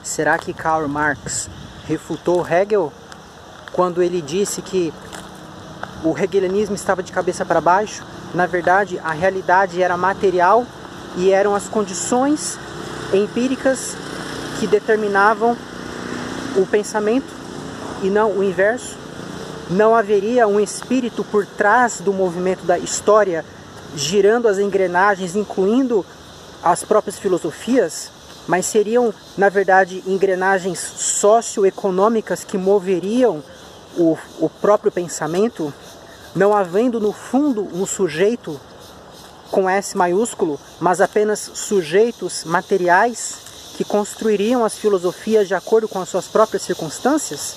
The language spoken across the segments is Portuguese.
Será que Karl Marx refutou Hegel quando ele disse que o hegelianismo estava de cabeça para baixo? Na verdade, a realidade era material e eram as condições empíricas que determinavam o pensamento e não o inverso. Não haveria um espírito por trás do movimento da história, girando as engrenagens, incluindo as próprias filosofias, mas seriam, na verdade, engrenagens socioeconômicas que moveriam o próprio pensamento, não havendo no fundo um sujeito com S maiúsculo, mas apenas sujeitos materiais que construiriam as filosofias de acordo com as suas próprias circunstâncias?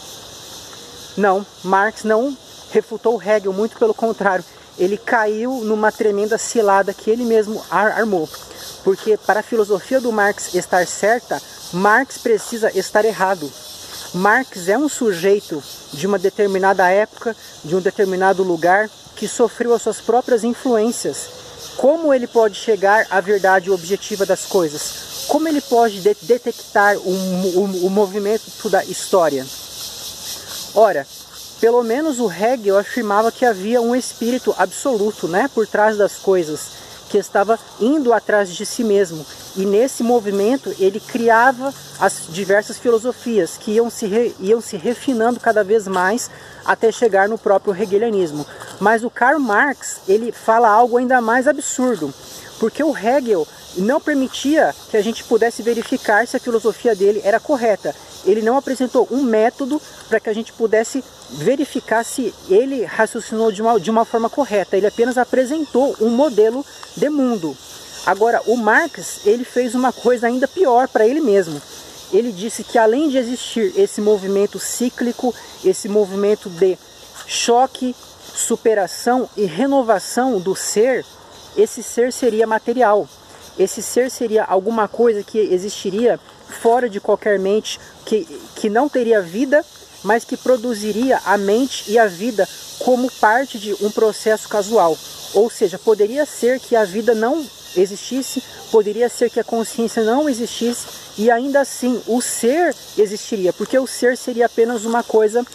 Não, Marx não refutou Hegel, muito pelo contrário, ele caiu numa tremenda cilada que ele mesmo armou. Porque para a filosofia do Marx estar certa, Marx precisa estar errado. Marx é um sujeito de uma determinada época, de um determinado lugar, que sofreu as suas próprias influências. Como ele pode chegar à verdade objetiva das coisas? Como ele pode detectar o movimento da história? Ora, pelo menos o Hegel afirmava que havia um espírito absoluto, né, por trás das coisas, que estava indo atrás de si mesmo. E nesse movimento ele criava as diversas filosofias que iam se refinando cada vez mais até chegar no próprio hegelianismo. Mas o Karl Marx, ele fala algo ainda mais absurdo, porque o Hegel não permitia que a gente pudesse verificar se a filosofia dele era correta. Ele não apresentou um método para que a gente pudesse verificar se ele raciocinou de uma forma correta. Ele apenas apresentou um modelo de mundo. Agora, o Marx, ele fez uma coisa ainda pior para ele mesmo. Ele disse que além de existir esse movimento cíclico, esse movimento de choque, superação e renovação do ser, esse ser seria material. Esse ser seria alguma coisa que existiria fora de qualquer mente, que não teria vida, mas que produziria a mente e a vida como parte de um processo casual. Ou seja, poderia ser que a vida não existisse, poderia ser que a consciência não existisse, e ainda assim o ser existiria, porque o ser seria apenas uma coisa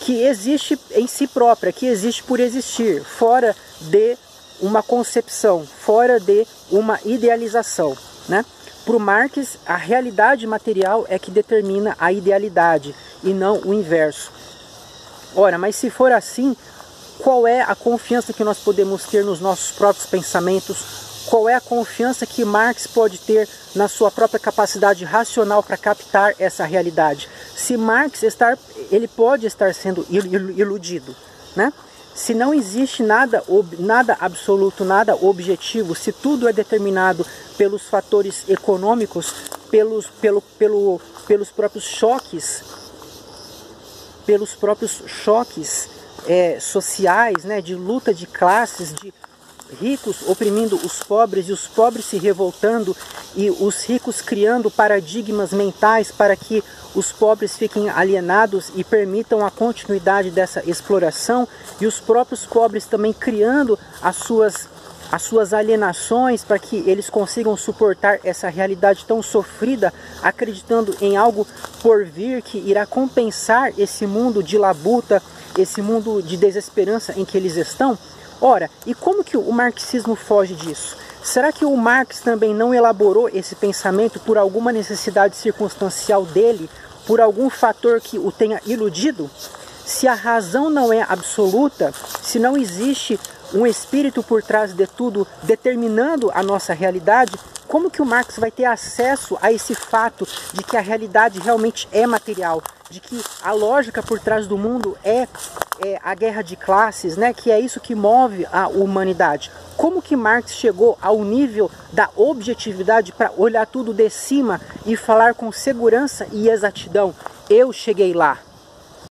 que existe em si própria, que existe por existir, fora de uma concepção, fora de uma idealização, né? Para o Marx, a realidade material é que determina a idealidade e não o inverso. Ora, mas se for assim, qual é a confiança que nós podemos ter nos nossos próprios pensamentos? Qual é a confiança que Marx pode ter na sua própria capacidade racional para captar essa realidade? Se Marx ele pode estar sendo iludido, né? Se não existe nada absoluto, nada objetivo, se tudo é determinado pelos fatores econômicos, pelos próprios choques sociais, né, de luta de classes, de ricos oprimindo os pobres e os pobres se revoltando e os ricos criando paradigmas mentais para que os pobres fiquem alienados e permitam a continuidade dessa exploração, e os próprios pobres também criando as suas alienações para que eles consigam suportar essa realidade tão sofrida, acreditando em algo por vir que irá compensar esse mundo de labuta, esse mundo de desesperança em que eles estão. Ora, e como que o marxismo foge disso? Será que o Marx também não elaborou esse pensamento por alguma necessidade circunstancial dele, por algum fator que o tenha iludido? Se a razão não é absoluta, se não existe um espírito por trás de tudo determinando a nossa realidade, como que o Marx vai ter acesso a esse fato de que a realidade realmente é material, de que a lógica por trás do mundo é a guerra de classes, né, que é isso que move a humanidade? Como que Marx chegou ao nível da objetividade para olhar tudo de cima e falar com segurança e exatidão? Eu cheguei lá.